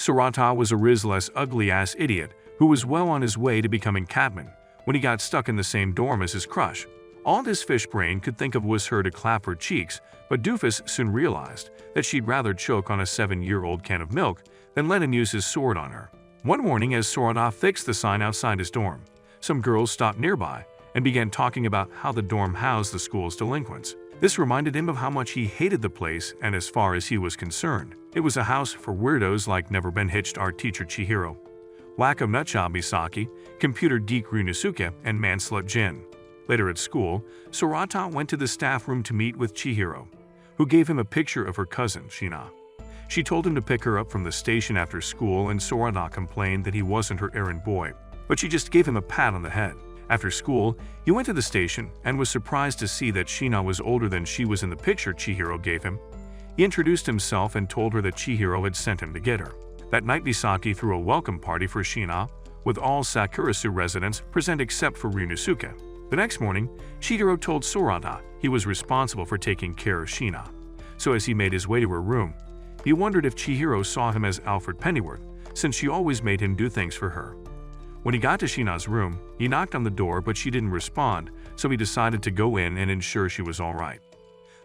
Sorata was a Rizless ugly-ass idiot who was well on his way to becoming Catman when he got stuck in the same dorm as his crush. All this fish brain could think of was her to clap her cheeks, but Doofus soon realized that she'd rather choke on a 7-year-old can of milk than let him use his sword on her. One morning, as Sorata fixed the sign outside his dorm, some girls stopped nearby and began talking about how the dorm housed the school's delinquents. This reminded him of how much he hated the place, and as far as he was concerned, it was a house for weirdos like never-been-hitched art teacher Chihiro, whack of nutjob Misaki, computer geek Ryunosuke, and manslut Jin. Later at school, Sorata went to the staff room to meet with Chihiro, who gave him a picture of her cousin, Shina. She told him to pick her up from the station after school, and Sorata complained that he wasn't her errand boy, but she just gave him a pat on the head. After school, he went to the station and was surprised to see that Shina was older than she was in the picture Chihiro gave him. He introduced himself and told her that Chihiro had sent him to get her. That night, Misaki threw a welcome party for Shina, with all Sakurasu residents present except for Ryunosuke. The next morning, Chihiro told Sorata he was responsible for taking care of Shina. So as he made his way to her room, he wondered if Chihiro saw him as Alfred Pennyworth, since she always made him do things for her. When he got to Shina's room, he knocked on the door, but she didn't respond, so he decided to go in and ensure she was all right.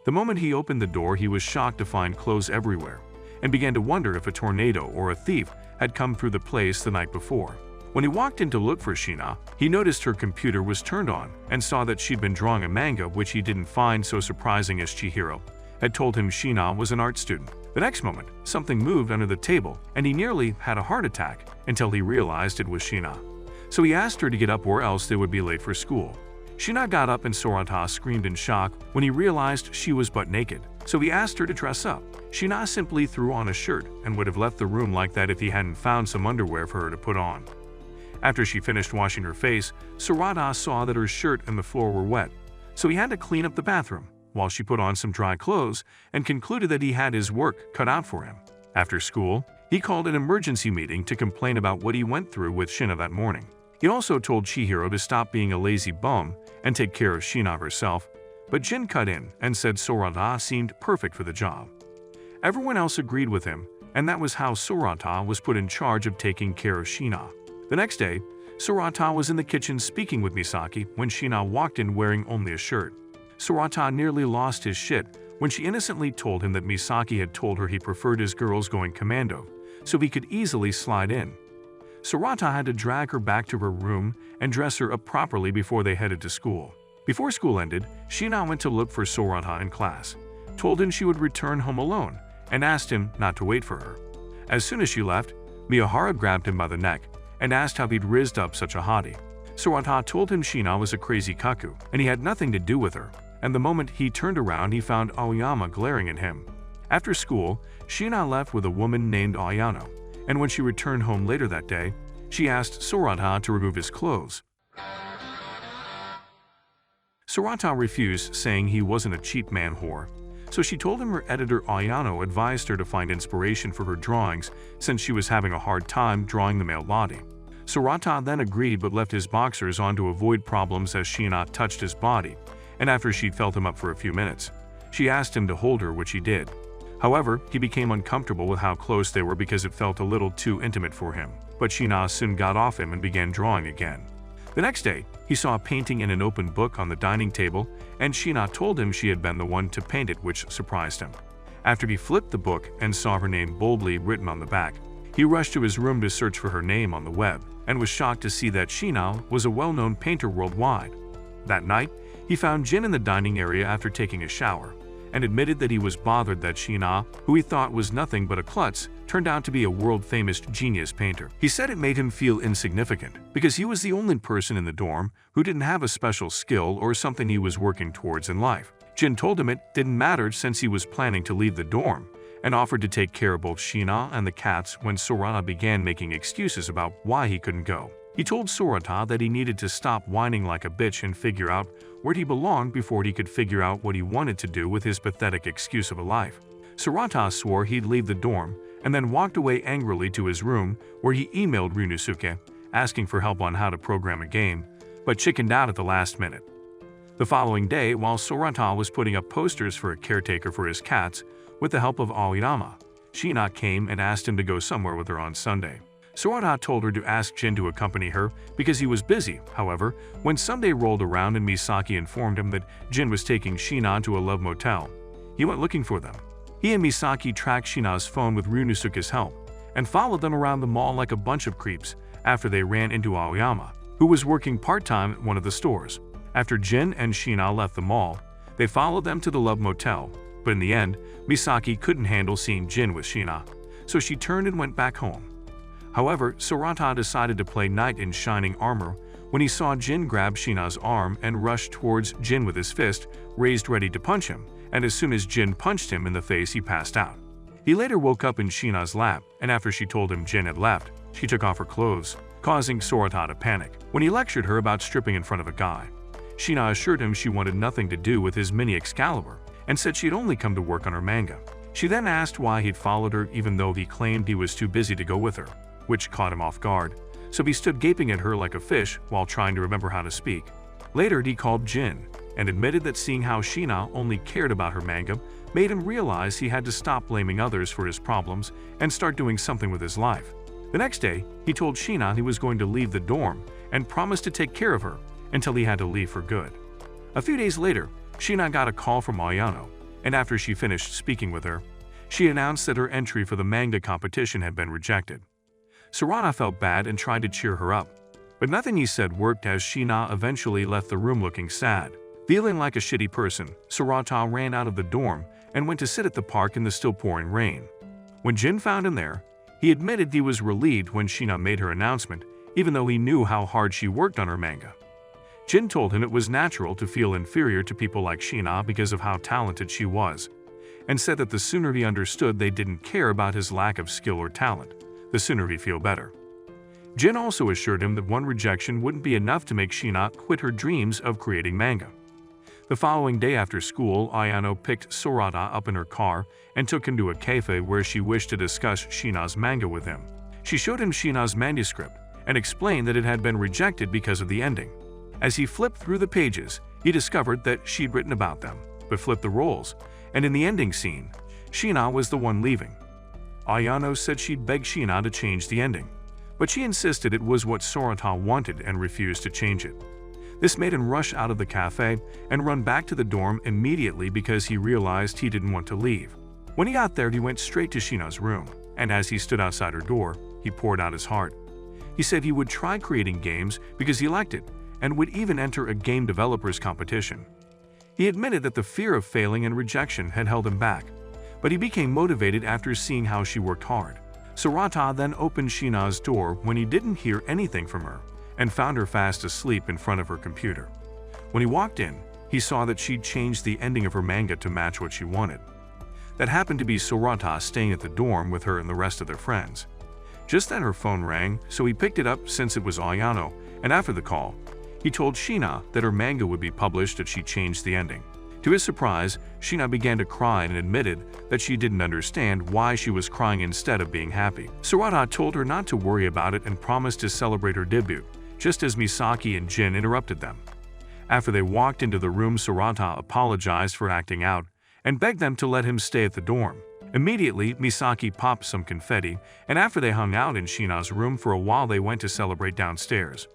The moment he opened the door, he was shocked to find clothes everywhere, and began to wonder if a tornado or a thief had come through the place the night before. When he walked in to look for Shina, he noticed her computer was turned on and saw that she'd been drawing a manga, which he didn't find so surprising as Chihiro had told him Shina was an art student. The next moment, something moved under the table, and he nearly had a heart attack until he realized it was Shina. So he asked her to get up or else they would be late for school. Shina got up and Sorata screamed in shock when he realized she was butt naked, so he asked her to dress up. Shina simply threw on a shirt and would have left the room like that if he hadn't found some underwear for her to put on. After she finished washing her face, Sorata saw that her shirt and the floor were wet, so he had to clean up the bathroom while she put on some dry clothes and concluded that he had his work cut out for him. After school, he called an emergency meeting to complain about what he went through with Shina that morning. He also told Chihiro to stop being a lazy bum and take care of Shina herself, but Jin cut in and said Sorata seemed perfect for the job. Everyone else agreed with him, and that was how Sorata was put in charge of taking care of Shina. The next day, Sorata was in the kitchen speaking with Misaki when Shina walked in wearing only a shirt. Sorata nearly lost his shit when she innocently told him that Misaki had told her he preferred his girls going commando, so he could easily slide in. Sorata had to drag her back to her room and dress her up properly before they headed to school. Before school ended, Shina went to look for Sorata in class, told him she would return home alone, and asked him not to wait for her. As soon as she left, Miyahara grabbed him by the neck and asked how he'd rizzed up such a hottie. Sorata told him Shina was a crazy kaku, and he had nothing to do with her, and the moment he turned around, he found Aoyama glaring at him. After school, Shina left with a woman named Ayano, and when she returned home later that day, she asked Sorata to remove his clothes. Sorata refused, saying he wasn't a cheap man whore, so she told him her editor Ayano advised her to find inspiration for her drawings since she was having a hard time drawing the male body. Sorata then agreed but left his boxers on to avoid problems as Shina touched his body, and after she'd felt him up for a few minutes, she asked him to hold her, which he did. However, he became uncomfortable with how close they were because it felt a little too intimate for him, but Shina soon got off him and began drawing again. The next day, he saw a painting in an open book on the dining table, and Shina told him she had been the one to paint it, which surprised him. After he flipped the book and saw her name boldly written on the back, he rushed to his room to search for her name on the web, and was shocked to see that Shina was a well-known painter worldwide. That night, he found Jin in the dining area after taking a shower, and admitted that he was bothered that Shina, who he thought was nothing but a klutz, turned out to be a world-famous genius painter. He said it made him feel insignificant, because he was the only person in the dorm who didn't have a special skill or something he was working towards in life. Jin told him it didn't matter since he was planning to leave the dorm, and offered to take care of both Shina and the cats when Sorata began making excuses about why he couldn't go. He told Sorata that he needed to stop whining like a bitch and figure out where he belonged before he could figure out what he wanted to do with his pathetic excuse of a life. Sorata swore he'd leave the dorm and then walked away angrily to his room where he emailed Ryunosuke asking for help on how to program a game, but chickened out at the last minute. The following day, while Sorata was putting up posters for a caretaker for his cats with the help of Aoyama, Sheena came and asked him to go somewhere with her on Sunday. Sarada told her to ask Jin to accompany her because he was busy. However, when Sunday rolled around and Misaki informed him that Jin was taking Sheena to a love motel, he went looking for them. He and Misaki tracked Sheena's phone with Ryunosuke's help and followed them around the mall like a bunch of creeps after they ran into Aoyama, who was working part-time at one of the stores. After Jin and Sheena left the mall, they followed them to the love motel, but in the end, Misaki couldn't handle seeing Jin with Sheena, so she turned and went back home. However, Sarada decided to play knight in shining armor when he saw Jin grab Sheena's arm and rush towards Jin with his fist raised ready to punch him, and as soon as Jin punched him in the face, he passed out. He later woke up in Sheena's lap, and after she told him Jin had left, she took off her clothes, causing Sarada to panic. When he lectured her about stripping in front of a guy, Sheena assured him she wanted nothing to do with his mini Excalibur and said she'd only come to work on her manga. She then asked why he'd followed her even though he claimed he was too busy to go with her, which caught him off guard, so he stood gaping at her like a fish while trying to remember how to speak. Later, he called Jin and admitted that seeing how Sheena only cared about her manga made him realize he had to stop blaming others for his problems and start doing something with his life. The next day, he told Sheena he was going to leave the dorm and promised to take care of her until he had to leave for good. A few days later, Sheena got a call from Ayano, and after she finished speaking with her, she announced that her entry for the manga competition had been rejected. Sarada felt bad and tried to cheer her up, but nothing he said worked as Sheena eventually left the room looking sad. Feeling like a shitty person, Sarada ran out of the dorm and went to sit at the park in the still pouring rain. When Jin found him there, he admitted he was relieved when Sheena made her announcement, even though he knew how hard she worked on her manga. Jin told him it was natural to feel inferior to people like Sheena because of how talented she was, and said that the sooner he understood they didn't care about his lack of skill or talent, the sooner he'd feel better. Jin also assured him that one rejection wouldn't be enough to make Sheena quit her dreams of creating manga. The following day after school, Ayano picked Sarada up in her car and took him to a cafe where she wished to discuss Sheena's manga with him. She showed him Sheena's manuscript and explained that it had been rejected because of the ending. As he flipped through the pages, he discovered that she'd written about them, but flipped the roles, and in the ending scene, Sheena was the one leaving. Ayano said she'd beg Sheena to change the ending, but she insisted it was what Sarada wanted and refused to change it. This made him rush out of the cafe and run back to the dorm immediately because he realized he didn't want to leave. When he got there, he went straight to Sheena's room, and as he stood outside her door, he poured out his heart. He said he would try creating games because he liked it, and would even enter a game developers competition. He admitted that the fear of failing and rejection had held him back, but he became motivated after seeing how she worked hard. Sarada then opened Sheena's door when he didn't hear anything from her, and found her fast asleep in front of her computer. When he walked in, he saw that she'd changed the ending of her manga to match what she wanted. That happened to be Sarada staying at the dorm with her and the rest of their friends. Just then her phone rang, so he picked it up since it was Ayano, and after the call, he told Sheena that her manga would be published if she changed the ending. To his surprise, Sheena began to cry and admitted that she didn't understand why she was crying instead of being happy. Sarada told her not to worry about it and promised to celebrate her debut, just as Misaki and Jin interrupted them. After they walked into the room, Sarada apologized for acting out and begged them to let him stay at the dorm. Immediately, Misaki popped some confetti, and after they hung out in Sheena's room for a while, they went to celebrate downstairs.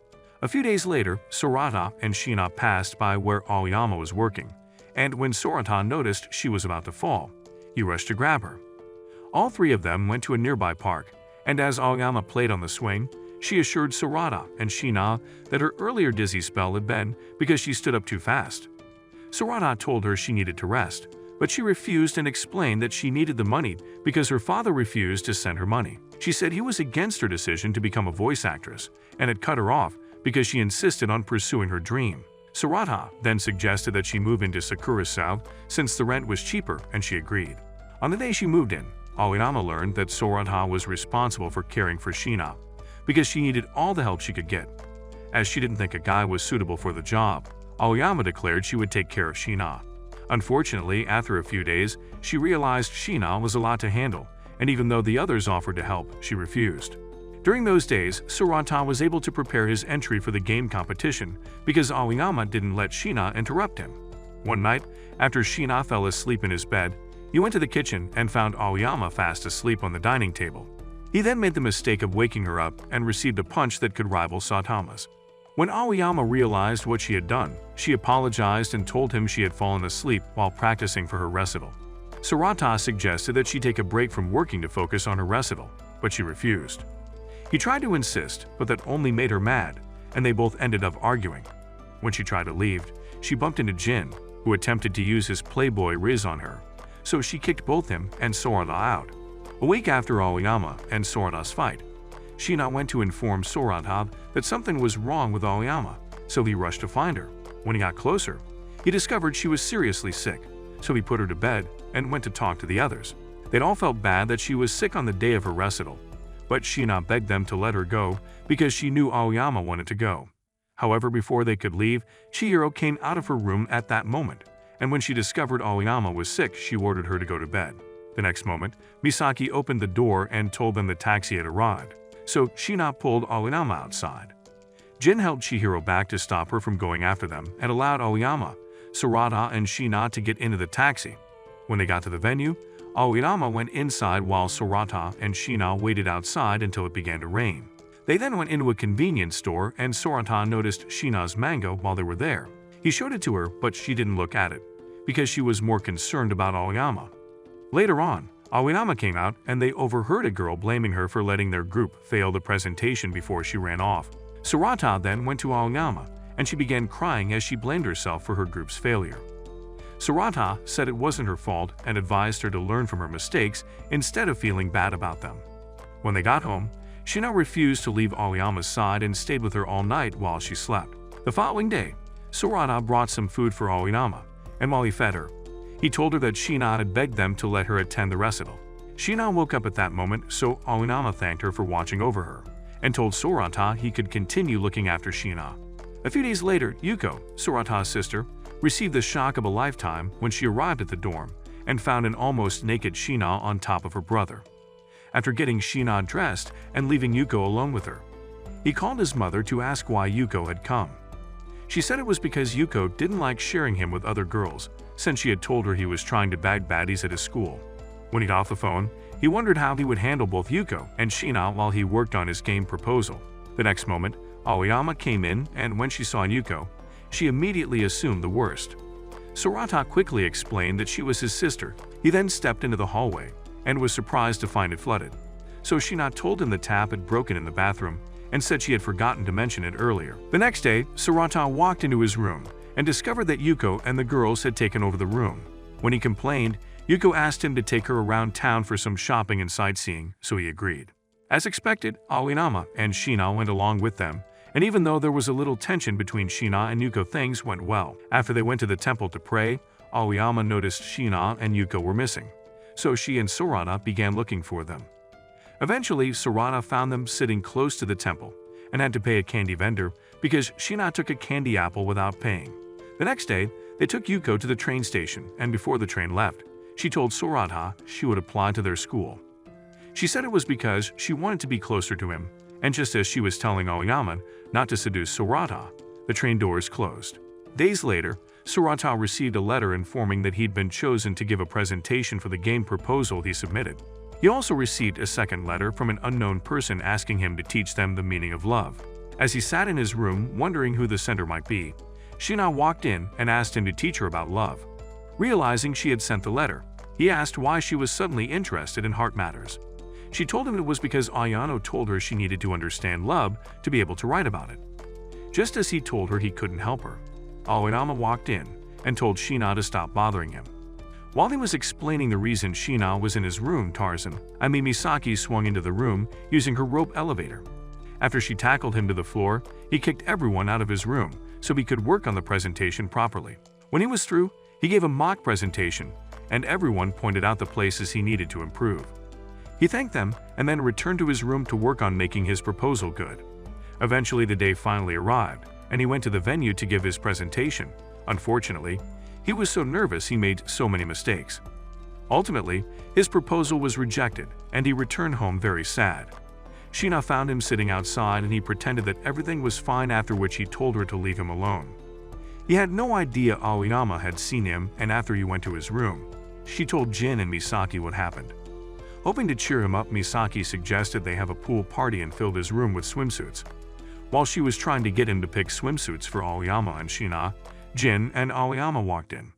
A few days later, Sarada and Sheena passed by where Aoyama was working, and when Sarada noticed she was about to fall, he rushed to grab her. All three of them went to a nearby park, and as Aoyama played on the swing, she assured Sarada and Sheena that her earlier dizzy spell had been because she stood up too fast. Sarada told her she needed to rest, but she refused and explained that she needed the money because her father refused to send her money. She said he was against her decision to become a voice actress and had cut her off because she insisted on pursuing her dream. Sarada then suggested that she move into Sakura-sao since the rent was cheaper, and she agreed. On the day she moved in, Aoyama learned that Sarada was responsible for caring for Sheena because she needed all the help she could get. As she didn't think a guy was suitable for the job, Aoyama declared she would take care of Sheena. Unfortunately, after a few days, she realized Sheena was a lot to handle, and even though the others offered to help, she refused. During those days, Sarada was able to prepare his entry for the game competition because Aoyama didn't let Sheena interrupt him. One night, after Sheena fell asleep in his bed, he He went to the kitchen and found Aoyama fast asleep on the dining table. He then made the mistake of waking her up and received a punch that could rival Saitama's. When Aoyama realized what she had done, she apologized and told him she had fallen asleep while practicing for her recital. Sarata suggested that she take a break from working to focus on her recital, but she refused. He tried to insist, but that only made her mad, and they both ended up arguing. When she tried to leave, she bumped into Jin, who attempted to use his playboy riz on her, so she kicked both him and Sorata out. A week after Aoyama and Sorata's fight, Shina went to inform Sorata that something was wrong with Aoyama, so he rushed to find her. When he got closer, he discovered she was seriously sick, so he put her to bed and went to talk to the others. They'd all felt bad that she was sick on the day of her recital, but Shina begged them to let her go because she knew Aoyama wanted to go. However, before they could leave, Chihiro came out of her room at that moment, and when she discovered Aoyama was sick, she ordered her to go to bed. The next moment, Misaki opened the door and told them the taxi had arrived, so Shina pulled Aoyama outside. Jin held Chihiro back to stop her from going after them and allowed Aoyama, Sarata, and Shina to get into the taxi. When they got to the venue, Aoyama went inside while Sarata and Shina waited outside until it began to rain. They then went into a convenience store and Sarata noticed Shina's mango while they were there. He showed it to her, but she didn't look at it, because she was more concerned about Aoyama. Later on, Aoyama came out and they overheard a girl blaming her for letting their group fail the presentation before she ran off. Sarata then went to Aoyama and she began crying as she blamed herself for her group's failure. Sarata said it wasn't her fault and advised her to learn from her mistakes instead of feeling bad about them. When they got home, Shina refused to leave Aoyama's side and stayed with her all night while she slept. The following day, Sarata brought some food for Aoyama, and while he fed her, he told her that Shina had begged them to let her attend the recital. Shina woke up at that moment, so Aoyama thanked her for watching over her, and told Sarata he could continue looking after Shina. A few days later, Yuko, Sarata's sister, received the shock of a lifetime when she arrived at the dorm and found an almost naked Shina on top of her brother. After getting Shina dressed and leaving Yuko alone with her, he called his mother to ask why Yuko had come. She said it was because Yuko didn't like sharing him with other girls, since she had told her he was trying to bag baddies at his school. When he got off the phone, he wondered how he would handle both Yuko and Shina while he worked on his game proposal. The next moment, Aoyama came in, and when she saw Yuko, she immediately assumed the worst. Sarata quickly explained that she was his sister. He then stepped into the hallway and was surprised to find it flooded. So Shina told him the tap had broken in the bathroom and said she had forgotten to mention it earlier. The next day, Sarata walked into his room and discovered that Yuko and the girls had taken over the room. When he complained, Yuko asked him to take her around town for some shopping and sightseeing, so he agreed. As expected, Aoyama and Shina went along with them, and even though there was a little tension between Shina and Yuko, things went well. After they went to the temple to pray, Aoyama noticed Shina and Yuko were missing, so she and Sarata began looking for them. Eventually, Sarata found them sitting close to the temple and had to pay a candy vendor because Shina took a candy apple without paying. The next day, they took Yuko to the train station, and before the train left, she told Sarata she would apply to their school. She said it was because she wanted to be closer to him, and just as she was telling Aoyama not to seduce Sarata, the train doors closed. Days later, Sarata received a letter informing that he'd been chosen to give a presentation for the game proposal he submitted. He also received a second letter from an unknown person asking him to teach them the meaning of love. As he sat in his room wondering who the sender might be, Shina walked in and asked him to teach her about love. Realizing she had sent the letter, he asked why she was suddenly interested in heart matters. She told him it was because Ayano told her she needed to understand love to be able to write about it. Just as he told her he couldn't help her, Aoyama walked in and told Shina to stop bothering him. While he was explaining the reason Shina was in his room, Misaki swung into the room using her rope elevator. After she tackled him to the floor, he kicked everyone out of his room so he could work on the presentation properly. When he was through, he gave a mock presentation, and everyone pointed out the places he needed to improve. He thanked them and then returned to his room to work on making his proposal good. Eventually, the day finally arrived, and he went to the venue to give his presentation. Unfortunately, he was so nervous he made so many mistakes. Ultimately, his proposal was rejected, and he returned home very sad. Shina found him sitting outside and he pretended that everything was fine, after which he told her to leave him alone. He had no idea Aoyama had seen him, and after he went to his room, she told Jin and Misaki what happened. Hoping to cheer him up, Misaki suggested they have a pool party and filled his room with swimsuits. While she was trying to get him to pick swimsuits for Aoyama and Shina, Jin and Aoyama walked in.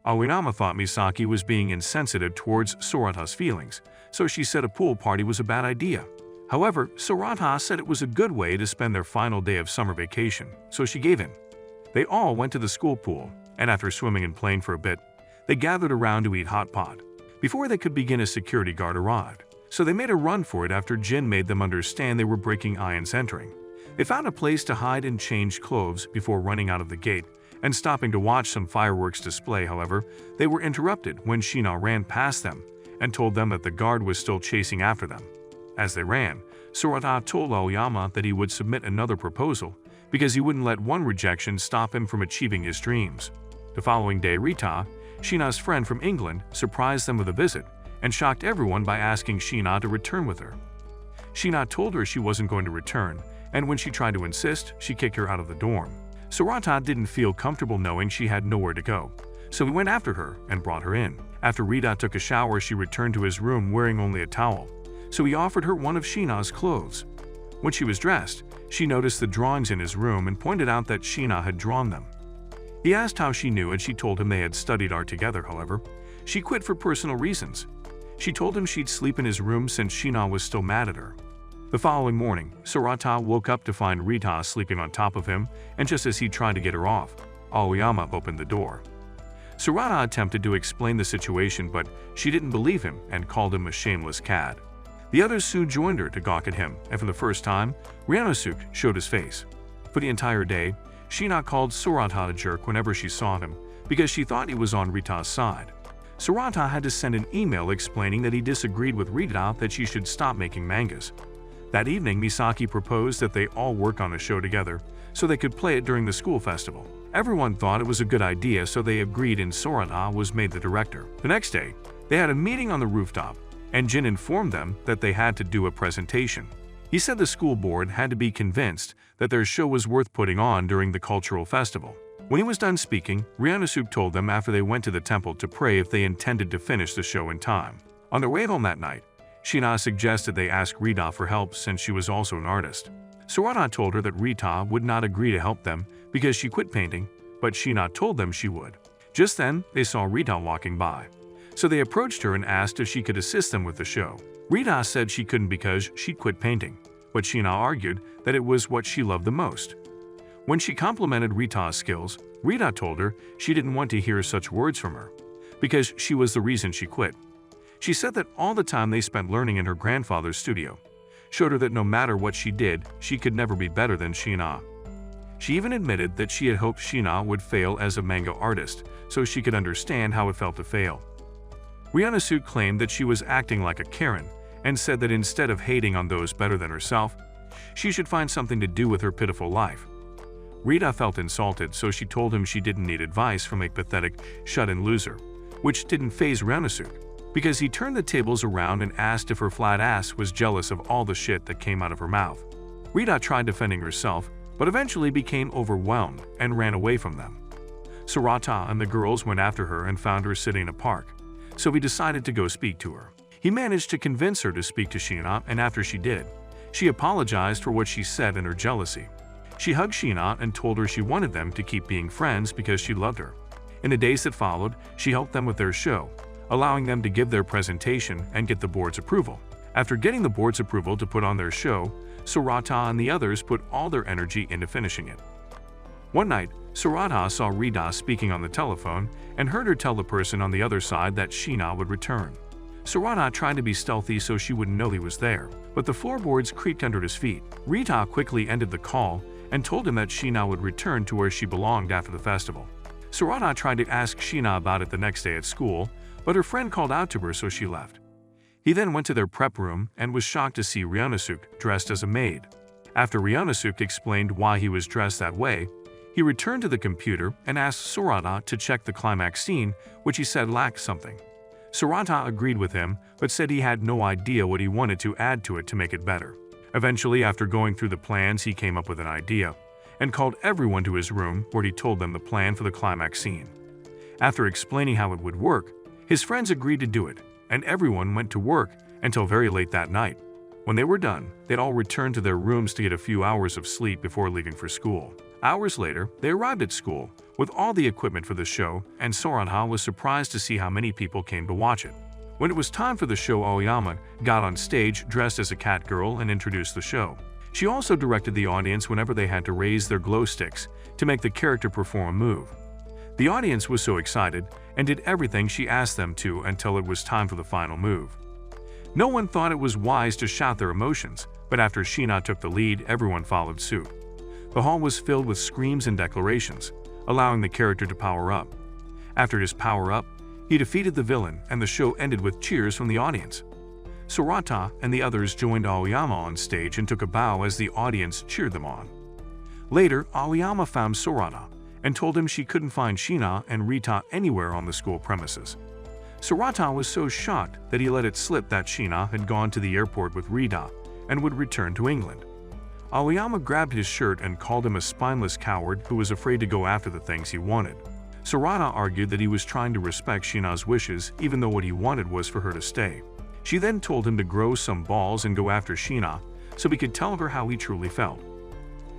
Aoyama thought Misaki was being insensitive towards Sorata's feelings, so she said a pool party was a bad idea. However, Sorata said it was a good way to spend their final day of summer vacation, so she gave in. They all went to the school pool, and after swimming and playing for a bit, they gathered around to eat hot pot. Before they could begin, a security guard arrived, so they made a run for it after Jin made them understand they were breaking Ian's entering. They found a place to hide and change clothes before running out of the gate and stopping to watch some fireworks display. However, they were interrupted when Shina ran past them and told them that the guard was still chasing after them. As they ran, Sorata told Aoyama that he would submit another proposal because he wouldn't let one rejection stop him from achieving his dreams. The following day, Rita, Shina's friend from England, surprised them with a visit and shocked everyone by asking Shina to return with her. Shina told her she wasn't going to return, and when she tried to insist, she kicked her out of the dorm. Sorata didn't feel comfortable knowing she had nowhere to go, so he went after her and brought her in. After Rita took a shower, she returned to his room wearing only a towel, so he offered her one of Shina's clothes. When she was dressed, she noticed the drawings in his room and pointed out that Shina had drawn them. He asked how she knew, and she told him they had studied art together. However, she quit for personal reasons. She told him she'd sleep in his room since Shina was still mad at her. The following morning, Sorata woke up to find Rita sleeping on top of him, and just as he tried to get her off, Aoyama opened the door. Sorata attempted to explain the situation, but she didn't believe him and called him a shameless cad. The others soon joined her to gawk at him, and for the first time, Ryanosuke showed his face. For the entire day, Shina called Sorata a jerk whenever she saw him because she thought he was on Rita's side. Sorata had to send an email explaining that he disagreed with Rita that she should stop making mangas. That evening, Misaki proposed that they all work on a show together so they could play it during the school festival. Everyone thought it was a good idea, so they agreed and Sorata was made the director. The next day, they had a meeting on the rooftop, and Jin informed them that they had to do a presentation. He said the school board had to be convinced that their show was worth putting on during the cultural festival. When he was done speaking, Ryanosuke told them after they went to the temple to pray if they intended to finish the show in time. On their way home that night, Shina suggested they ask Rita for help since she was also an artist. Sorata told her that Rita would not agree to help them because she quit painting, but Shina told them she would. Just then, they saw Rita walking by, so they approached her and asked if she could assist them with the show. Rita said she couldn't because she quit painting, but Shina argued that it was what she loved the most. When she complimented Rita's skills, Rita told her she didn't want to hear such words from her because she was the reason she quit. She said that all the time they spent learning in her grandfather's studio showed her that no matter what she did, she could never be better than Shina. She even admitted that she had hoped Shina would fail as a manga artist so she could understand how it felt to fail. Ryanosuke claimed that she was acting like a Karen and said that instead of hating on those better than herself, she should find something to do with her pitiful life. Rita felt insulted, so she told him she didn't need advice from a pathetic, shut-in loser, which didn't faze Ryanosuke, because he turned the tables around and asked if her flat ass was jealous of all the shit that came out of her mouth. Rita tried defending herself, but eventually became overwhelmed and ran away from them. Sorata and the girls went after her and found her sitting in a park, so he decided to go speak to her. He managed to convince her to speak to Shina, and after she did, she apologized for what she said and her jealousy. She hugged Shina and told her she wanted them to keep being friends because she loved her. In the days that followed, she helped them with their show, allowing them to give their presentation and get the board's approval. After getting the board's approval to put on their show, Sorata and the others put all their energy into finishing it. One night, Sorata saw Rita speaking on the telephone and heard her tell the person on the other side that Shina would return. Sorata tried to be stealthy so she wouldn't know he was there, but the floorboards creaked under his feet. Rita quickly ended the call and told him that Shina would return to where she belonged after the festival. Sorata tried to ask Shina about it the next day at school, but her friend called out to her, so she left. He then went to their prep room and was shocked to see Ryanosuke dressed as a maid. After Ryanosuke explained why he was dressed that way, he returned to the computer and asked Sorata to check the climax scene, which he said lacked something. Sorata agreed with him, but said he had no idea what he wanted to add to it to make it better. Eventually, after going through the plans, he came up with an idea and called everyone to his room where he told them the plan for the climax scene. After explaining how it would work, His friends agreed to do it, and everyone went to work until very late that night. When they were done, they'd all return to their rooms to get a few hours of sleep before leaving for school. Hours later, they arrived at school with all the equipment for the show, and Sorata was surprised to see how many people came to watch it. When it was time for the show, Aoyama got on stage dressed as a cat girl and introduced the show. She also directed the audience whenever they had to raise their glow sticks to make the character perform a move. The audience was so excited and did everything she asked them to until it was time for the final move. No one thought it was wise to shout their emotions, but after Sheena took the lead, everyone followed suit. The hall was filled with screams and declarations, allowing the character to power up. After his power-up, he defeated the villain, and the show ended with cheers from the audience. Sorata and the others joined Aoyama on stage and took a bow as the audience cheered them on. Later, Aoyama found Sorata and told him she couldn't find Sheena and Rita anywhere on the school premises. Sorata was so shocked that he let it slip that Sheena had gone to the airport with Rita and would return to England. Aoyama grabbed his shirt and called him a spineless coward who was afraid to go after the things he wanted. Sorata argued that he was trying to respect Sheena's wishes even though what he wanted was for her to stay. She then told him to grow some balls and go after Sheena so he could tell her how he truly felt.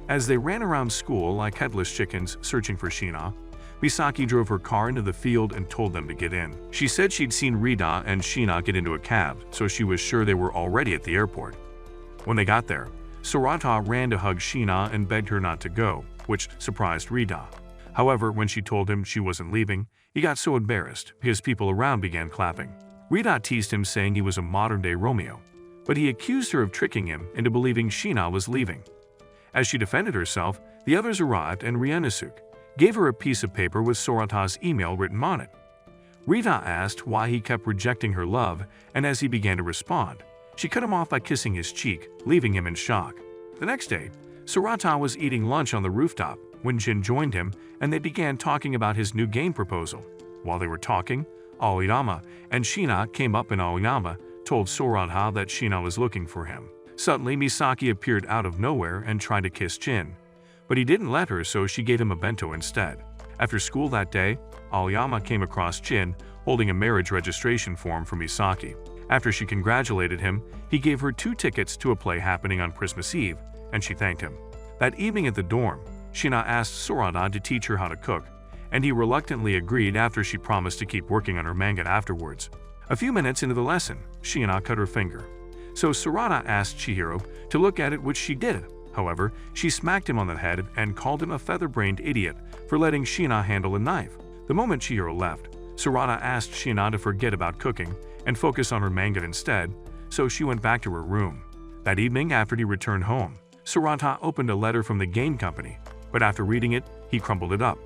As they ran around school like headless chickens searching for Sheena, Misaki drove her car into the field and told them to get in. She said she'd seen Rita and Sheena get into a cab, so she was sure they were already at the airport. When they got there, Sorata ran to hug Sheena and begged her not to go, which surprised Rita. However, when she told him she wasn't leaving, he got so embarrassed because people around began clapping. Rita teased him, saying he was a modern-day Romeo, but he accused her of tricking him into believing Sheena was leaving. As she defended herself, the others arrived and Ryanosuk gave her a piece of paper with Sorata's email written on it. Rita asked why he kept rejecting her love, and as he began to respond, she cut him off by kissing his cheek, leaving him in shock. The next day, Sorata was eating lunch on the rooftop when Jin joined him and they began talking about his new game proposal. While they were talking, Aoyama and Sheena came up and Aoyama told Sorata that Sheena was looking for him. Suddenly, Misaki appeared out of nowhere and tried to kiss Jin, but he didn't let her, so she gave him a bento instead. After school that day, Aoyama came across Jin holding a marriage registration form for Misaki. After she congratulated him, he gave her 2 tickets to a play happening on Christmas Eve, and she thanked him. That evening at the dorm, Sheena asked Sorata to teach her how to cook, and he reluctantly agreed after she promised to keep working on her manga afterwards. A few minutes into the lesson, Sheena cut her finger. So Sorata asked Chihiro to look at it, which she did. However, she smacked him on the head and called him a feather-brained idiot for letting Sheena handle a knife. The moment Chihiro left, Sorata asked Sheena to forget about cooking and focus on her manga instead, so she went back to her room. That evening, after he returned home, Sorata opened a letter from the game company, but after reading it, he crumpled it up.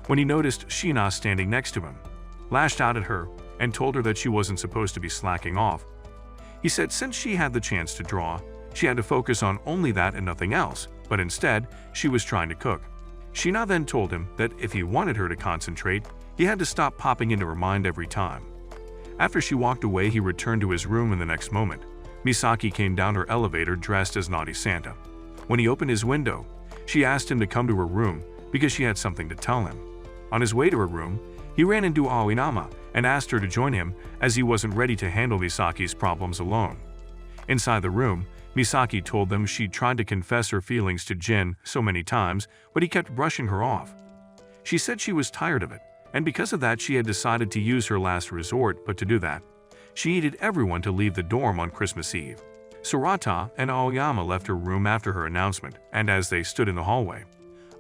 When he noticed Sheena standing next to him, lashed out at her and told her that she wasn't supposed to be slacking off. He said since she had the chance to draw, she had to focus on only that and nothing else, but instead, she was trying to cook. Sheena then told him that if he wanted her to concentrate, he had to stop popping into her mind every time. After she walked away, he returned to his room, and the next moment, Misaki came down her elevator dressed as Naughty Santa. When he opened his window, she asked him to come to her room because she had something to tell him. On his way to her room, he ran into Aoyama and asked her to join him as he wasn't ready to handle Misaki's problems alone. Inside the room, Misaki told them she'd tried to confess her feelings to Jin so many times, but he kept brushing her off. She said she was tired of it, and because of that she had decided to use her last resort, but to do that, she needed everyone to leave the dorm on Christmas Eve. Sorata and Aoyama left her room after her announcement, and as they stood in the hallway,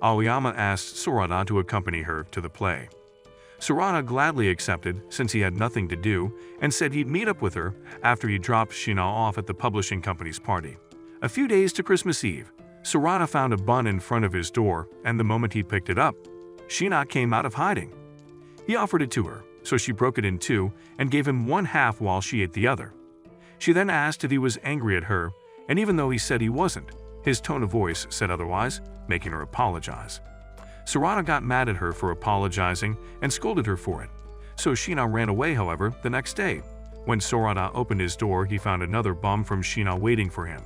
Aoyama asked Sorata to accompany her to the play. Sorata gladly accepted since he had nothing to do and said he'd meet up with her after he dropped Sheena off at the publishing company's party. A few days to Christmas Eve, Sorata found a bun in front of his door, and the moment he picked it up, Sheena came out of hiding. He offered it to her, so she broke it in 2 and gave him 1/2 while she ate the other. She then asked if he was angry at her, and even though he said he wasn't, his tone of voice said otherwise, making her apologize. Sorata got mad at her for apologizing and scolded her for it, so Sheena ran away. However, the next day, when Sorata opened his door, he found another bum from Sheena waiting for him.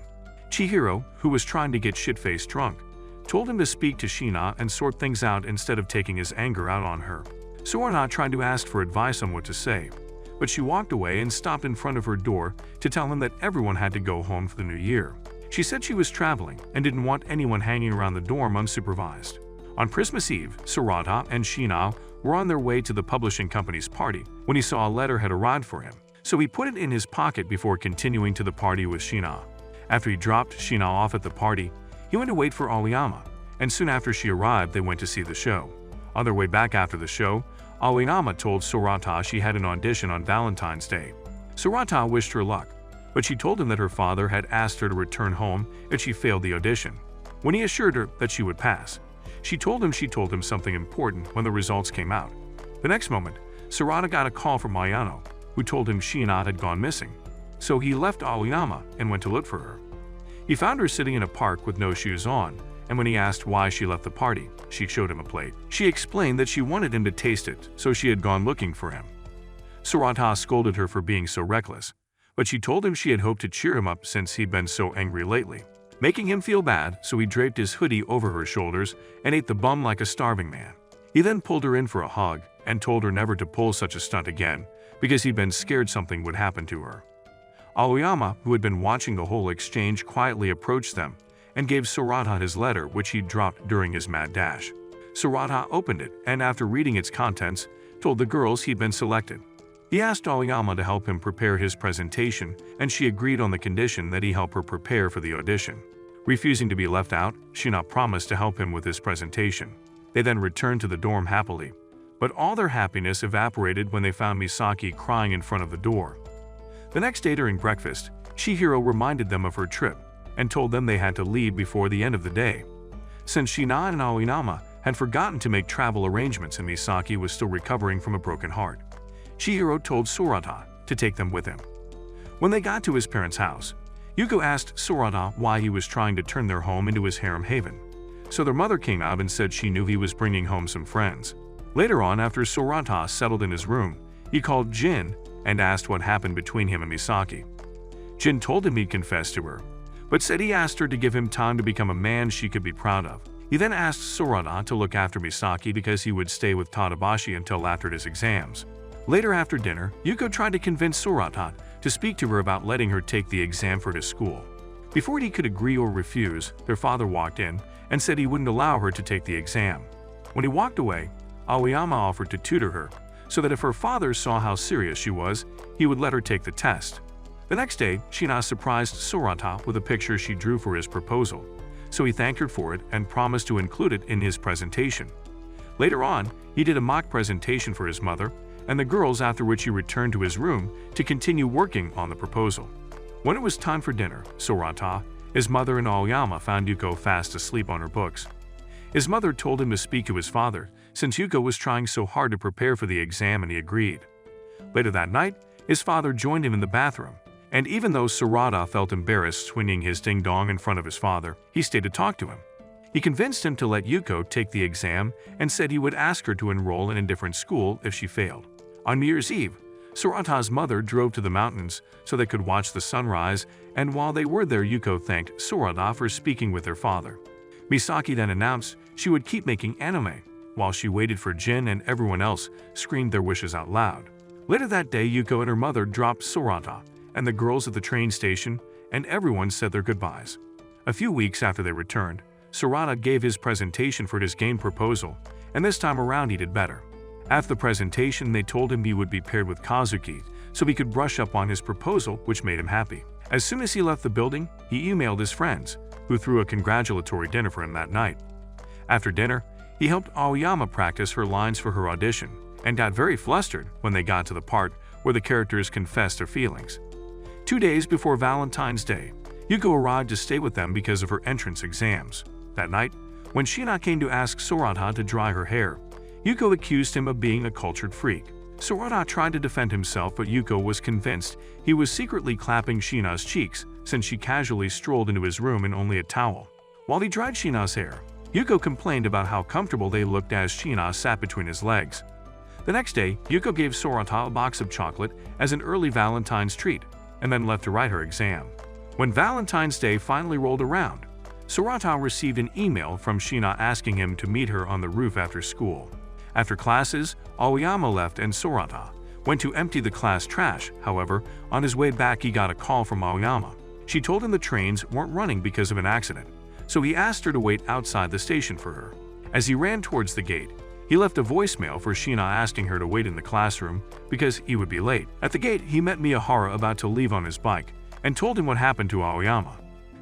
Chihiro, who was trying to get shit-faced drunk, told him to speak to Sheena and sort things out instead of taking his anger out on her. Sorata tried to ask for advice on what to say, but she walked away and stopped in front of her door to tell him that everyone had to go home for the new year. She said she was traveling and didn't want anyone hanging around the dorm unsupervised. On Christmas Eve, Sarada and Sheena were on their way to the publishing company's party when he saw a letter had arrived for him, so he put it in his pocket before continuing to the party with Sheena. After he dropped Sheena off at the party, he went to wait for Aoyama, and soon after she arrived, they went to see the show. On their way back after the show, Aoyama told Sarata she had an audition on Valentine's Day. Sarata wished her luck, but she told him that her father had asked her to return home if she failed the audition. When he assured her that she would pass, she told him something important when the results came out. The next moment, Sarata got a call from Ayano, who told him Sheena had gone missing. So he left Aoyama and went to look for her. He found her sitting in a park with no shoes on, and when he asked why she left the party, she showed him a plate. She explained that she wanted him to taste it, so she had gone looking for him. Sarata scolded her for being so reckless, but she told him she had hoped to cheer him up since he'd been so angry lately, making him feel bad, so he draped his hoodie over her shoulders and ate the bum like a starving man. He then pulled her in for a hug and told her never to pull such a stunt again because he'd been scared something would happen to her. Aoyama, who had been watching the whole exchange, quietly approached them and gave Sarata his letter, which he'd dropped during his mad dash. Sarata opened it and, after reading its contents, told the girls he'd been selected. He asked Aoyama to help him prepare his presentation, and she agreed on the condition that he help her prepare for the audition. Refusing to be left out, Sheena promised to help him with his presentation. They then returned to the dorm happily, but all their happiness evaporated when they found Misaki crying in front of the door. The next day during breakfast, Chihiro reminded them of her trip and told them they had to leave before the end of the day. Since Sheena and Aoyama had forgotten to make travel arrangements and Misaki was still recovering from a broken heart, Chihiro told Sarata to take them with him. When they got to his parents' house, Yuko asked Sarata why he was trying to turn their home into his harem haven. So their mother came out and said she knew he was bringing home some friends. Later on, after Sarata settled in his room, he called Jin and asked what happened between him and Misaki. Jin told him he'd confessed to her, but said he asked her to give him time to become a man she could be proud of. He then asked Sarata to look after Misaki because he would stay with Tadabashi until after his exams. Later after dinner, Yuko tried to convince Sarata to speak to her about letting her take the exam for his school. Before he could agree or refuse, their father walked in and said he wouldn't allow her to take the exam. When he walked away, Aoyama offered to tutor her, so that if her father saw how serious she was, he would let her take the test. The next day, Sheena surprised Sarata with a picture she drew for his proposal, so he thanked her for it and promised to include it in his presentation. Later on, he did a mock presentation for his mother and the girls, after which he returned to his room to continue working on the proposal. When it was time for dinner, Sarata, his mother, and Aoyama found Yuko fast asleep on her books. His mother told him to speak to his father, since Yuko was trying so hard to prepare for the exam, and he agreed. Later that night, his father joined him in the bathroom, and even though Sarata felt embarrassed swinging his ding-dong in front of his father, he stayed to talk to him. He convinced him to let Yuko take the exam and said he would ask her to enroll in a different school if she failed. On New Year's Eve, Sarata's mother drove to the mountains so they could watch the sunrise, and while they were there, Yuko thanked Sarata for speaking with their father. Misaki then announced she would keep making anime, while she waited for Jin, and everyone else screamed their wishes out loud. Later that day, Yuko and her mother dropped Sarata and the girls at the train station, and everyone said their goodbyes. A few weeks after they returned, Sarata gave his presentation for his game proposal, and this time around he did better. After the presentation, they told him he would be paired with Kazuki so he could brush up on his proposal, which made him happy. As soon as he left the building, he emailed his friends, who threw a congratulatory dinner for him that night. After dinner, he helped Aoyama practice her lines for her audition and got very flustered when they got to the part where the characters confessed their feelings. 2 days before Valentine's Day, Yuko arrived to stay with them because of her entrance exams. That night, when Sheena came to ask Sarata to dry her hair, Yuko accused him of being a cultured freak. Sarata tried to defend himself, but Yuko was convinced he was secretly clapping Sheena's cheeks since she casually strolled into his room in only a towel. While he dried Sheena's hair, Yuko complained about how comfortable they looked as Sheena sat between his legs. The next day, Yuko gave Sarata a box of chocolate as an early Valentine's treat and then left to write her exam. When Valentine's Day finally rolled around, Sarata received an email from Sheena asking him to meet her on the roof after school. After classes, Aoyama left and Sarata, went to empty the class trash. However, on his way back he got a call from Aoyama. She told him the trains weren't running because of an accident, so he asked her to wait outside the station for her. As he ran towards the gate, he left a voicemail for Sheena asking her to wait in the classroom because he would be late. At the gate, he met Miyahara about to leave on his bike and told him what happened to Aoyama.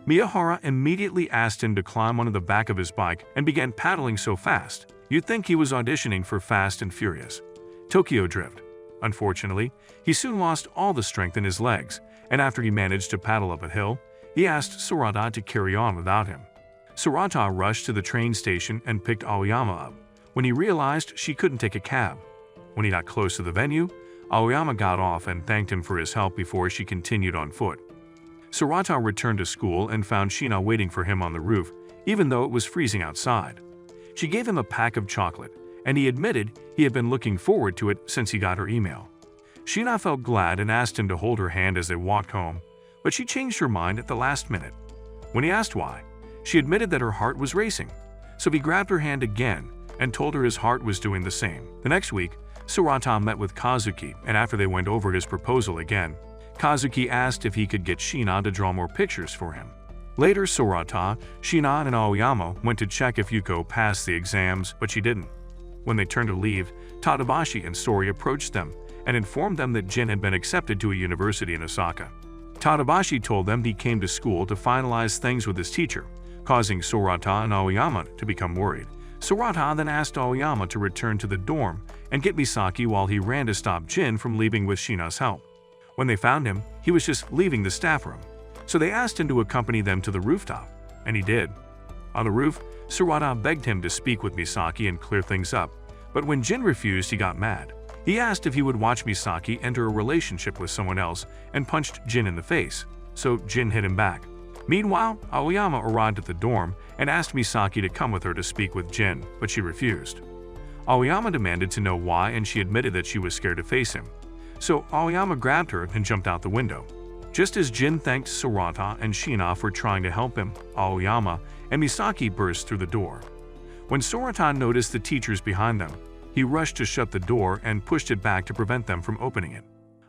Miyahara immediately asked him to climb onto the back of his bike and began paddling so fast, you'd think he was auditioning for Fast and Furious. Tokyo Drift. Unfortunately, he soon lost all the strength in his legs, and after he managed to paddle up a hill, he asked Sarada to carry on without him. Sarada rushed to the train station and picked Aoyama up when he realized she couldn't take a cab. When he got close to the venue, Aoyama got off and thanked him for his help before she continued on foot. Sarada returned to school and found Sheena waiting for him on the roof, even though it was freezing outside. She gave him a pack of chocolate, and he admitted he had been looking forward to it since he got her email. Sheena felt glad and asked him to hold her hand as they walked home, but she changed her mind at the last minute. When he asked why, she admitted that her heart was racing, so he grabbed her hand again and told her his heart was doing the same. The next week, Sarada met with Kazuki, and after they went over his proposal again, Kazuki asked if he could get Sheena to draw more pictures for him. Later, Sarada, Sheena, and Aoyama went to check if Yuko passed the exams, but she didn't. When they turned to leave, Tadabashi and Sori approached them and informed them that Jin had been accepted to a university in Osaka. Tadabashi told them he came to school to finalize things with his teacher, causing Sarada and Aoyama to become worried. Sarada then asked Aoyama to return to the dorm and get Misaki while he ran to stop Jin from leaving with Sheena's help. When they found him, he was just leaving the staff room, so they asked him to accompany them to the rooftop, and he did. On the roof, Sarada begged him to speak with Misaki and clear things up, but when Jin refused, he got mad. He asked if he would watch Misaki enter a relationship with someone else and punched Jin in the face, so Jin hit him back. Meanwhile, Aoyama arrived at the dorm and asked Misaki to come with her to speak with Jin, but she refused. Aoyama demanded to know why, and she admitted that she was scared to face him. So Aoyama grabbed her and jumped out the window. Just as Jin thanked Sarada and Sheena for trying to help him, Aoyama and Misaki burst through the door. When Sarada noticed the teachers behind them, he rushed to shut the door and pushed it back to prevent them from opening it.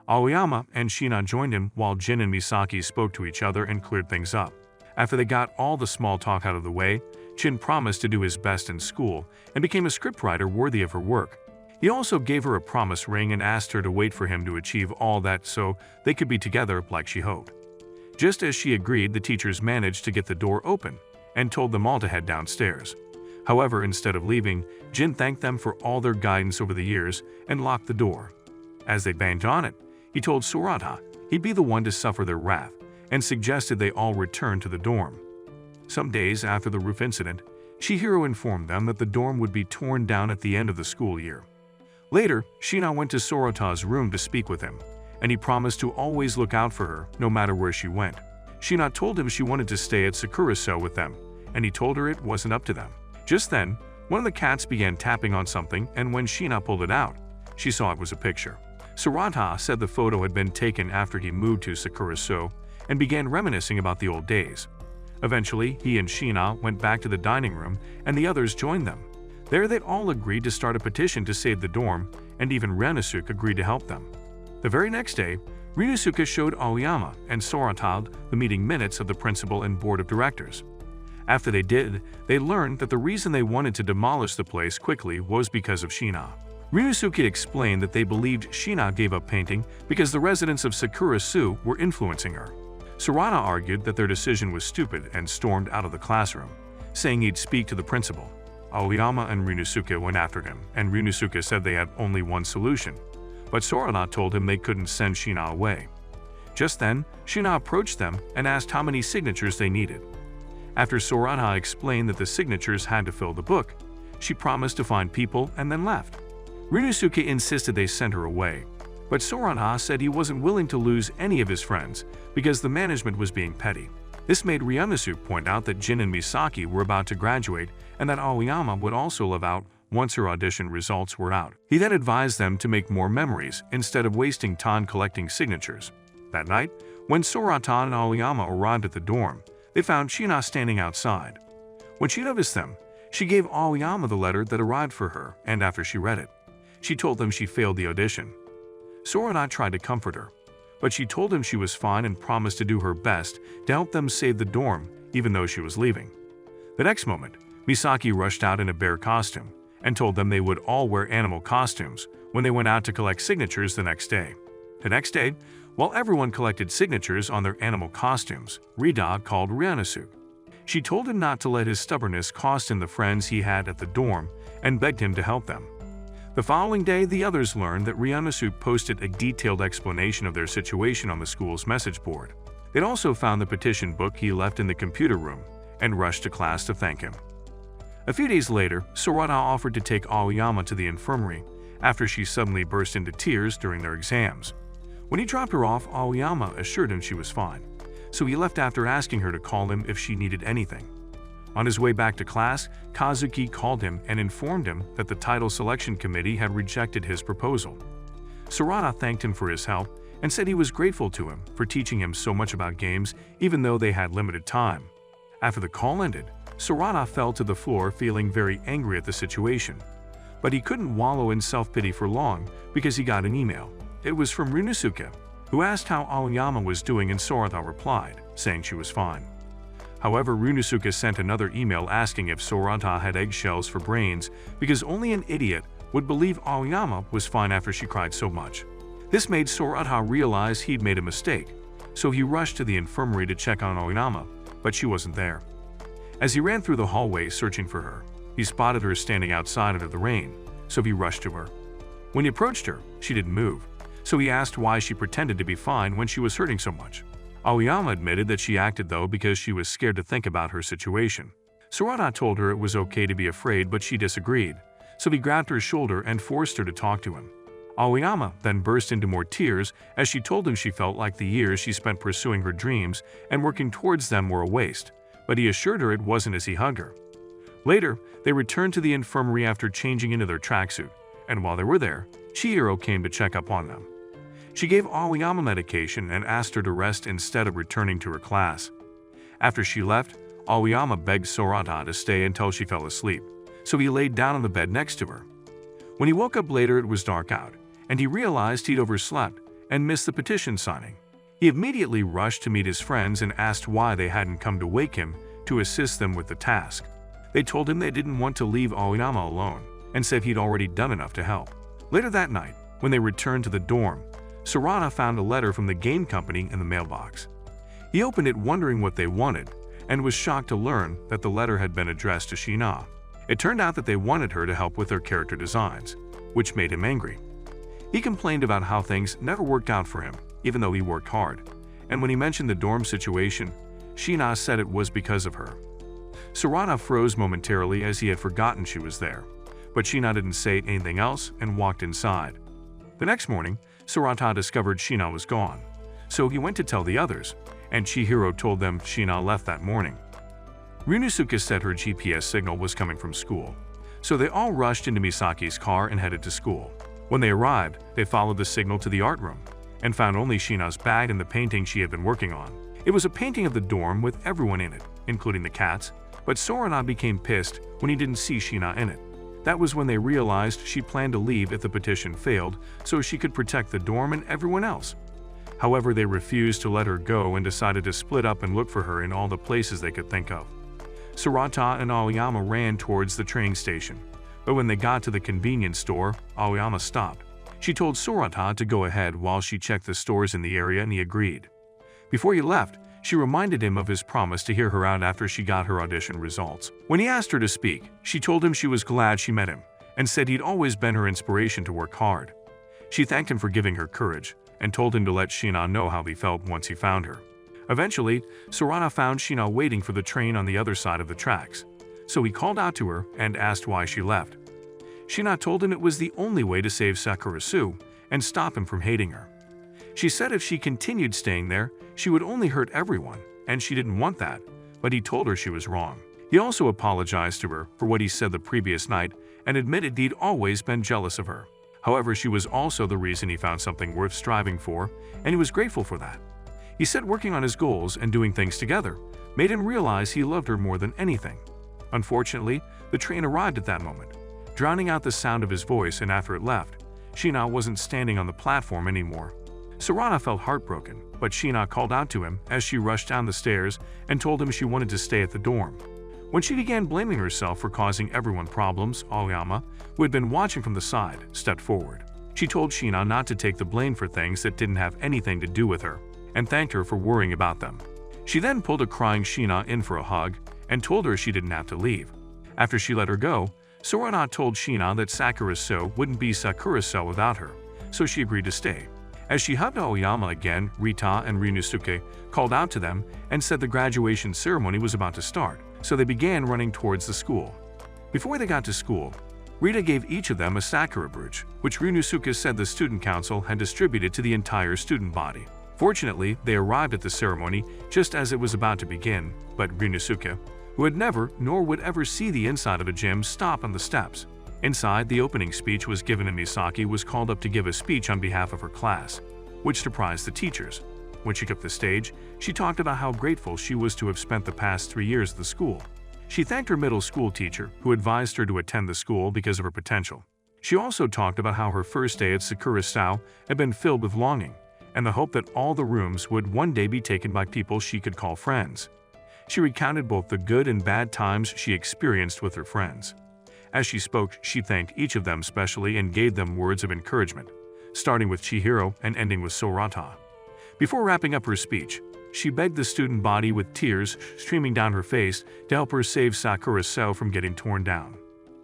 Aoyama and Sheena joined him while Jin and Misaki spoke to each other and cleared things up. After they got all the small talk out of the way, Jin promised to do his best in school and became a scriptwriter worthy of her work. He also gave her a promise ring and asked her to wait for him to achieve all that so they could be together like she hoped. Just as she agreed, the teachers managed to get the door open and told them all to head downstairs. However, instead of leaving, Jin thanked them for all their guidance over the years and locked the door. As they banged on it, he told Sarada he'd be the one to suffer their wrath and suggested they all return to the dorm. Some days after the roof incident, Chihiro informed them that the dorm would be torn down at the end of the school year. Later, Sheena went to Sarada's room to speak with him, and he promised to always look out for her no matter where she went. Sheena told him she wanted to stay at Sakuraso with them, and he told her it wasn't up to them. Just then, one of the cats began tapping on something, and when Sheena pulled it out, she saw it was a picture. Sarada said the photo had been taken after he moved to Sakuraso and began reminiscing about the old days. Eventually, he and Sheena went back to the dining room, and the others joined them. There they all agreed to start a petition to save the dorm, and even Ryunosuke agreed to help them. The very next day, Ryunosuke showed Aoyama and Sarada the meeting minutes of the principal and board of directors. After they did, they learned that the reason they wanted to demolish the place quickly was because of Sheena. Ryunosuke explained that they believed Sheena gave up painting because the residents of Sakurasu were influencing her. Sarada argued that their decision was stupid and stormed out of the classroom, saying he'd speak to the principal. Aoyama and Ryunosuke went after him, and Ryunosuke said they had only one solution, but Sarada told him they couldn't send Sheena away. Just then, Sheena approached them and asked how many signatures they needed. After Sarada explained that the signatures had to fill the book, she promised to find people and then left. Ryunosuke insisted they send her away, but Sarada said he wasn't willing to lose any of his friends because the management was being petty. This made Ryunosuke point out that Jin and Misaki were about to graduate and that Aoyama would also live out once her audition results were out. He then advised them to make more memories instead of wasting time collecting signatures. That night, when Sarada and Aoyama arrived at the dorm, they found Sheena standing outside. When she noticed them, she gave Aoyama the letter that arrived for her, and after she read it, she told them she failed the audition. Sorata tried to comfort her, but she told him she was fine and promised to do her best to help them save the dorm even though she was leaving. The next moment, Misaki rushed out in a bear costume and told them they would all wear animal costumes when they went out to collect signatures the next day. The next day, while everyone collected signatures on their animal costumes, Rida called Ryanosuke. She told him not to let his stubbornness cost him the friends he had at the dorm and begged him to help them. The following day, the others learned that Ryanosuke posted a detailed explanation of their situation on the school's message board. They'd also found the petition book he left in the computer room and rushed to class to thank him. A few days later, Sorata offered to take Aoyama to the infirmary after she suddenly burst into tears during their exams. When he dropped her off, Aoyama assured him she was fine, so he left after asking her to call him if she needed anything. On his way back to class, Kazuki called him and informed him that the title selection committee had rejected his proposal. Sorata thanked him for his help and said he was grateful to him for teaching him so much about games even though they had limited time. After the call ended, Sorata fell to the floor feeling very angry at the situation. But he couldn't wallow in self-pity for long because he got an email. It was from Ryanosuke, who asked how Aoyama was doing, and Sorata replied, saying she was fine. However, Ryanosuke sent another email asking if Sorata had eggshells for brains because only an idiot would believe Aoyama was fine after she cried so much. This made Sorata realize he'd made a mistake, so he rushed to the infirmary to check on Aoyama, but she wasn't there. As he ran through the hallway searching for her, he spotted her standing outside under the rain, so he rushed to her. When he approached her, she didn't move, so he asked why she pretended to be fine when she was hurting so much. Aoyama admitted that she acted though because she was scared to think about her situation. Sorata told her it was okay to be afraid, but she disagreed, so he grabbed her shoulder and forced her to talk to him. Aoyama then burst into more tears as she told him she felt like the years she spent pursuing her dreams and working towards them were a waste, but he assured her it wasn't as he hugged her. Later, they returned to the infirmary after changing into their tracksuit, and while they were there, Chihiro came to check up on them. She gave Aoyama medication and asked her to rest instead of returning to her class. After she left, Aoyama begged Sorata to stay until she fell asleep, so he laid down on the bed next to her. When he woke up later, it was dark out, and he realized he'd overslept and missed the petition signing. He immediately rushed to meet his friends and asked why they hadn't come to wake him to assist them with the task. They told him they didn't want to leave Aoyama alone and said he'd already done enough to help. Later that night, when they returned to the dorm, Sorata found a letter from the game company in the mailbox. He opened it wondering what they wanted and was shocked to learn that the letter had been addressed to Shina. It turned out that they wanted her to help with their character designs, which made him angry. He complained about how things never worked out for him, even though he worked hard, and when he mentioned the dorm situation, Shina said it was because of her. Sorata froze momentarily as he had forgotten she was there, but Shina didn't say anything else and walked inside. The next morning, Sorata discovered Shina was gone, so he went to tell the others, and Chihiro told them Shina left that morning. Ryanosuke said her GPS signal was coming from school, so they all rushed into Misaki's car and headed to school. When they arrived, they followed the signal to the art room and found only Shina's bag and the painting she had been working on. It was a painting of the dorm with everyone in it, including the cats, but Sorana became pissed when he didn't see Shina in it. That was when they realized she planned to leave if the petition failed so she could protect the dorm and everyone else. However, they refused to let her go and decided to split up and look for her in all the places they could think of. Sorata and Aoyama ran towards the train station, but when they got to the convenience store, Aoyama stopped. She told Sorata to go ahead while she checked the stores in the area, and he agreed. Before he left, she reminded him of his promise to hear her out after she got her audition results. When he asked her to speak, she told him she was glad she met him and said he'd always been her inspiration to work hard. She thanked him for giving her courage and told him to let Shina know how he felt once he found her. Eventually, Sorata found Shina waiting for the train on the other side of the tracks, so he called out to her and asked why she left. Shina told him it was the only way to save Sakura-Su and stop him from hating her. She said if she continued staying there, she would only hurt everyone, and she didn't want that, but he told her she was wrong. He also apologized to her for what he said the previous night and admitted he'd always been jealous of her. However, she was also the reason he found something worth striving for, and he was grateful for that. He said working on his goals and doing things together made him realize he loved her more than anything. Unfortunately, the train arrived at that moment, drowning out the sound of his voice, and after it left, Shina wasn't standing on the platform anymore. Sarada felt heartbroken, but Shina called out to him as she rushed down the stairs and told him she wanted to stay at the dorm. When she began blaming herself for causing everyone problems, Aoyama, who had been watching from the side, stepped forward. She told Shina not to take the blame for things that didn't have anything to do with her, and thanked her for worrying about them. She then pulled a crying Shina in for a hug and told her she didn't have to leave. After she let her go, Sarada told Shina that Sakura-so wouldn't be Sakura-so without her, so she agreed to stay. As she hugged Aoyama again, Rita and Ryunosuke called out to them and said the graduation ceremony was about to start, so they began running towards the school. Before they got to school, Rita gave each of them a Sakura brooch, which Ryunosuke said the student council had distributed to the entire student body. Fortunately, they arrived at the ceremony just as it was about to begin, but Ryunosuke, who had never nor would ever see the inside of a gym, stopped on the steps. Inside, the opening speech was given and Misaki was called up to give a speech on behalf of her class, which surprised the teachers. When she took the stage, she talked about how grateful she was to have spent the past 3 years at the school. She thanked her middle school teacher, who advised her to attend the school because of her potential. She also talked about how her first day at Sakura-so had been filled with longing, and the hope that all the rooms would one day be taken by people she could call friends. She recounted both the good and bad times she experienced with her friends. As she spoke, she thanked each of them specially and gave them words of encouragement, starting with Chihiro and ending with Sorata. Before wrapping up her speech, she begged the student body with tears streaming down her face to help her save Sakura-so from getting torn down.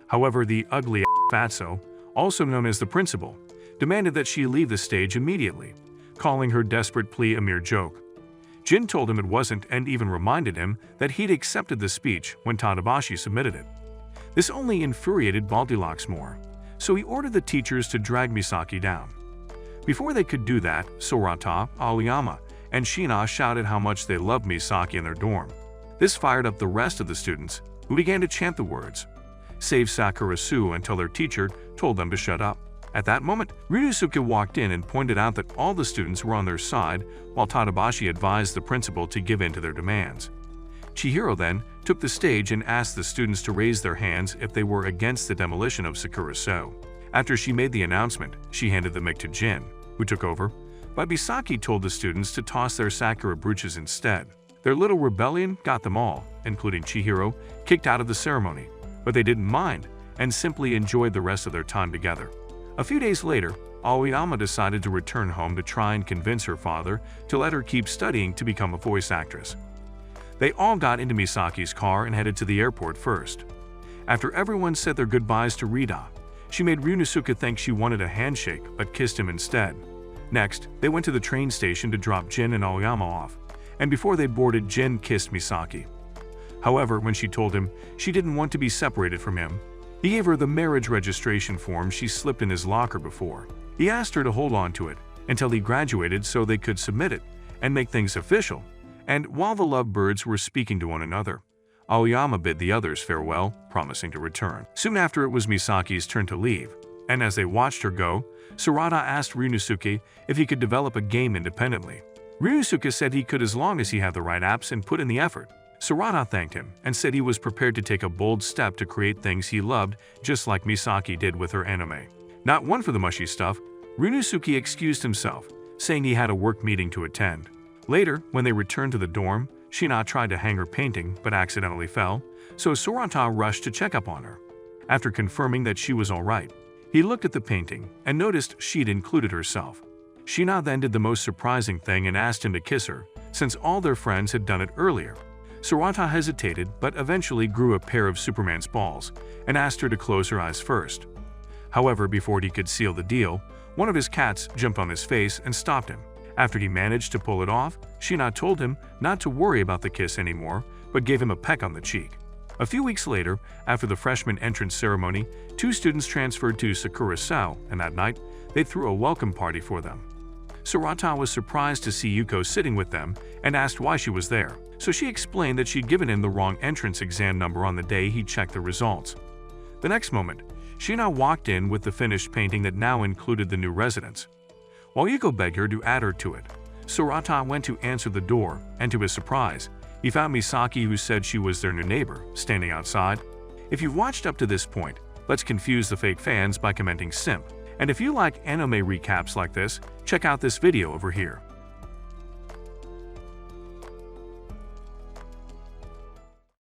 However, the ugly fatso, also known as the principal, demanded that she leave the stage immediately, calling her desperate plea a mere joke. Jin told him it wasn't and even reminded him that he'd accepted the speech when Tadabashi submitted it. This only infuriated Goldilocks more, so he ordered the teachers to drag Misaki down. Before they could do that, Sorata, Aoyama, and Shina shouted how much they loved Misaki in their dorm. This fired up the rest of the students, who began to chant the words, "Save Sakura-so," until their teacher told them to shut up. At that moment, Ryunosuke walked in and pointed out that all the students were on their side, while Tadabashi advised the principal to give in to their demands. Chihiro then took the stage and asked the students to raise their hands if they were against the demolition of Sakura-so. After she made the announcement, she handed the mic to Jin, who took over, but Misaki told the students to toss their Sakura brooches instead. Their little rebellion got them all, including Chihiro, kicked out of the ceremony, but they didn't mind and simply enjoyed the rest of their time together. A few days later, Aoyama decided to return home to try and convince her father to let her keep studying to become a voice actress. They all got into Misaki's car and headed to the airport first. After everyone said their goodbyes to Rita, she made Ryunosuke think she wanted a handshake but kissed him instead. Next, they went to the train station to drop Jin and Aoyama off, and before they boarded, Jin kissed Misaki. However, when she told him she didn't want to be separated from him, he gave her the marriage registration form she slipped in his locker before. He asked her to hold on to it until he graduated so they could submit it and make things official. And while the lovebirds were speaking to one another, Aoyama bid the others farewell, promising to return. Soon after, it was Misaki's turn to leave, and as they watched her go, Sarada asked Ryunosuke if he could develop a game independently. Ryunosuke said he could as long as he had the right apps and put in the effort. Sarada thanked him and said he was prepared to take a bold step to create things he loved, just like Misaki did with her anime. Not one for the mushy stuff, Ryunosuke excused himself, saying he had a work meeting to attend. Later, when they returned to the dorm, Shina tried to hang her painting but accidentally fell, so Sorata rushed to check up on her. After confirming that she was alright, he looked at the painting and noticed she'd included herself. Shina then did the most surprising thing and asked him to kiss her, since all their friends had done it earlier. Sorata hesitated but eventually grew a pair of Superman's balls and asked her to close her eyes first. However, before he could seal the deal, one of his cats jumped on his face and stopped him. After he managed to pull it off, Shina told him not to worry about the kiss anymore, but gave him a peck on the cheek. A few weeks later, after the freshman entrance ceremony, 2 students transferred to Sakura-so, and that night, they threw a welcome party for them. Sorata was surprised to see Yuko sitting with them and asked why she was there, so she explained that she'd given him the wrong entrance exam number on the day he checked the results. The next moment, Shina walked in with the finished painting that now included the new residence. While Yuko begged her to add her to it, Sorata went to answer the door, and to his surprise, he found Misaki, who said she was their new neighbor, standing outside. If you've watched up to this point, let's confuse the fake fans by commenting simp, And if you like anime recaps like this, check out this video over here.